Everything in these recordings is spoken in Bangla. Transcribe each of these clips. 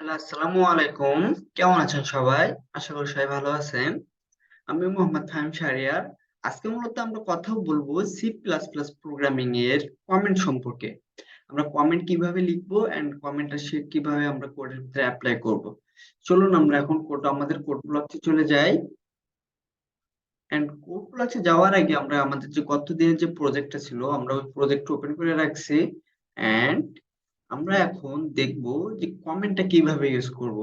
হ্যালো, আসসালামু আলাইকুম। কেমন আছেন সবাই? আশা করি সবাই ভালো আছেন। আমি মোহাম্মদ ফাহিম শাহরিয়ার। আজকে মূলত আমরা কথা বলবো সি প্লাস প্লাস প্রোগ্রামিং এর কমেন্ট সম্পর্কে। আমরা কমেন্ট কিভাবে লিখবো এন্ড কমেন্টটা সে কিভাবে আমরা কোডের ভিতরে অ্যাপ্লাই করব। চলুন আমরা এখন আমাদের কোড ব্লকে চলে যাই। এন্ড কোড ব্লকে যাওয়ার আগে আমরা আমাদের যে গত দিনের যে প্রজেক্টটা ছিল আমরা ওই প্রজেক্ট ওপেন করে রাখছি। এন্ড আমরা এখন দেখব যে কমেন্টটা কিভাবে ইউজ করব।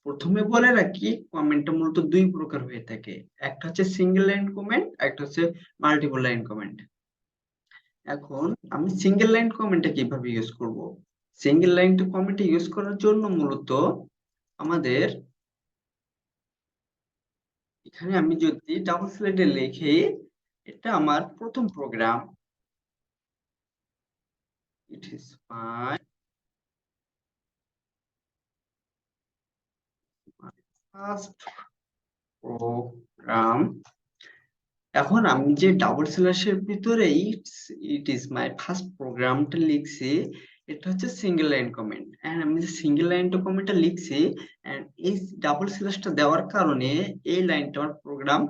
প্রথমে বলে রাখি কমেন্টটা মূলত দুই প্রকার হয়ে থাকে। একটা হচ্ছে সিঙ্গেল লাইন কমেন্ট, একটা হচ্ছে মাল্টিপল লাইন কমেন্ট। এখন আমি সিঙ্গেল লাইন কমেন্টটা কিভাবে ইউজ করব। সিঙ্গেল লাইন কমেন্ট ইউজ করার জন্য মূলত আমাদের এখানে আমি যদি ডাবল স্ল্যাশে লিখি, এটা আমার প্রথম program. It is my first program. এখন আমি যে ডাবল স্ল্যাশের ভিতরে ইট ইজ মাই ফার্স্ট প্রোগ্রামটা লিখছি, এটা হচ্ছে সিঙ্গেল লাইন কমেন্ট। এন্ড আমি যে সিঙ্গেল লাইন কমেন্টটা লিখছি এন্ড এই ডাবল স্ল্যাশটা দেওয়ার কারণে এই লাইনটা আমার প্রোগ্রাম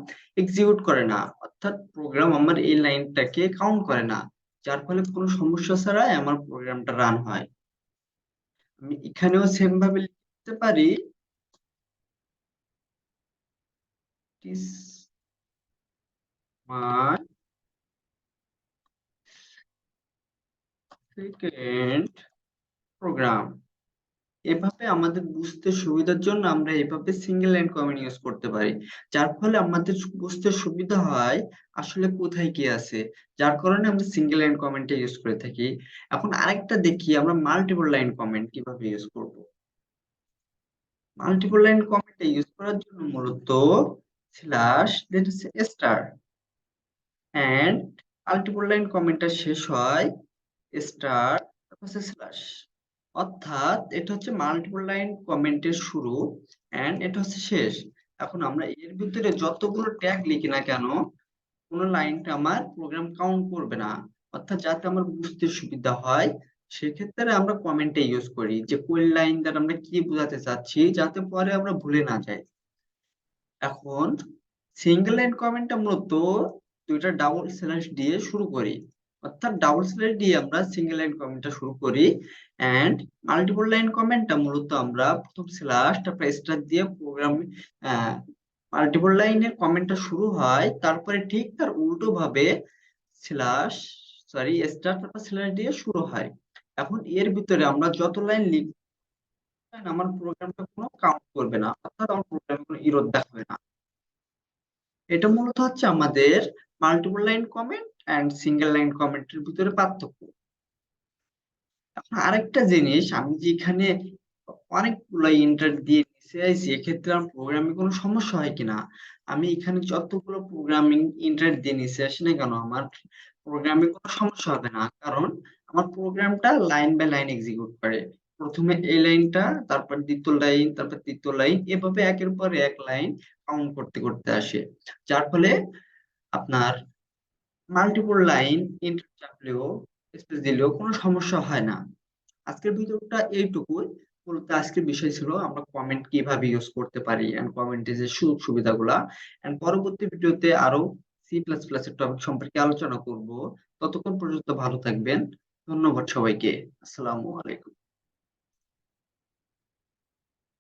এক্সিকিউট করে না, অর্থাৎ প্রোগ্রাম আমার এই লাইনটাকে কাউন্ট করে না, যার ফলে কোনো সমস্যা ছাড়াই আমার প্রোগ্রামটা রান হয়। আমি এখানেও সেম ভাবে লিখতে পারি, it is my second program. এভাবে আমাদের বুঝতে সুবিধার জন্য আমরা এভাবে সিঙ্গেল লাইন কমেন্ট ইউজ করতে পারি, যার ফলে আমাদের বুঝতে সুবিধা হয় আসলে কোথায় কি আছে, যার কারণে আমরা সিঙ্গেল লাইন কমেন্ট ইউজ করে থাকি। এখন আরেকটা দেখি আমরা মাল্টিপল লাইন কমেন্ট কিভাবে ইউজ করব। মাল্টিপল লাইন কমেন্ট ইউজ করার জন্য মূলত slash then star and multiple line কমেন্টটা শেষ হয় স্টার তারপর স্ল্যাশ, অর্থাৎ এটা হচ্ছে মাল্টিপল লাইন কমেন্টের শুরু এন্ড এটা হচ্ছে শেষ। এখন আমরা এর ভিতরে যতগুলো ট্যাগ লিখি না কেন কোনো লাইনটা আমার প্রোগ্রাম কাউন্ট করবে না, অর্থাৎ যাতে আমার বুঝতে সুবিধা হয় সেক্ষেত্রে আমরা কমেন্টে ইউজ করি যে কোন লাইন দ্বারা আমরা কি বোঝাতে চাচ্ছি, যাতে পরে আমরা ভুলে না যাই। এখন সিঙ্গেল লাইন কমেন্টটা মূলত দুইটা ডাবল স্ল্যাশ দিয়ে শুরু করি, অর্থাৎ ডাবল স্ল্যাশ দিয়ে আমরা সিঙ্গেল লাইন কমেন্টটা শুরু করি। এন্ড মাল্টিপল লাইন কমেন্টটা মূলত আমরা প্রথম স্ল্যাশ তারপর স্টার দিয়ে প্রোগ্রাম, মাল্টিপল লাইনের কমেন্টটা শুরু হয় তারপরে ঠিক তার উল্টো ভাবে স্ল্যাশ স্টার তারপর স্ল্যাশ দিয়ে শুরু হয়। এখন এর ভিতরে আমরা যত লাইন লিখব আমার প্রোগ্রামটা কোনো কাউন্ট করবে না, অর্থাৎ আমার প্রোগ্রামে কোনো ইরর দেখাবে না। এটা মূলত হচ্ছে আমাদের multiple line comment and single line কমেন্টের ভিতরে পার্থক্য। এখন আরেকটা জিনিস, আমি যেখানে অনেকগুলো ইন্টার দিয়ে নিচে আইছি এক্ষেত্রে আমার প্রোগ্রামে কোনো সমস্যা হয় কিনা। আমি এখানে যতগুলো প্রোগ্রামিং ইন্টার দিয়ে নিচে আসি না কেন আমার প্রোগ্রামে কোনো সমস্যা হবে না, কারণ আমার প্রোগ্রামটা লাইন বাই লাইন এক্সিকিউট করে। প্রথমে এই লাইনটা, তারপর দ্বিতীয় লাইন, তারপর তৃতীয় লাইন, এভাবে একের পর এক লাইন কাউন্ট করতে করতে আসে, যার ফলে আপনার মাল্টিপল লাইন ইন্টার চাপলেও স্পেস দিলেও কোনো সমস্যা হয় না। আজকের ভিডিওটা এইটুকুই। মূলত আজকের বিষয় ছিল আমরা কমেন্ট কিভাবে ইউজ করতে পারি এন্ড কমেন্টের যে সুযোগ সুবিধাগুলা। এন্ড পরবর্তী ভিডিওতে আরো সি প্লাস প্লাস এর টপিক সম্পর্কে আলোচনা করব। ততক্ষণ পর্যন্ত ভালো থাকবেন। ধন্যবাদ সবাইকে। আসসালামু আলাইকুম।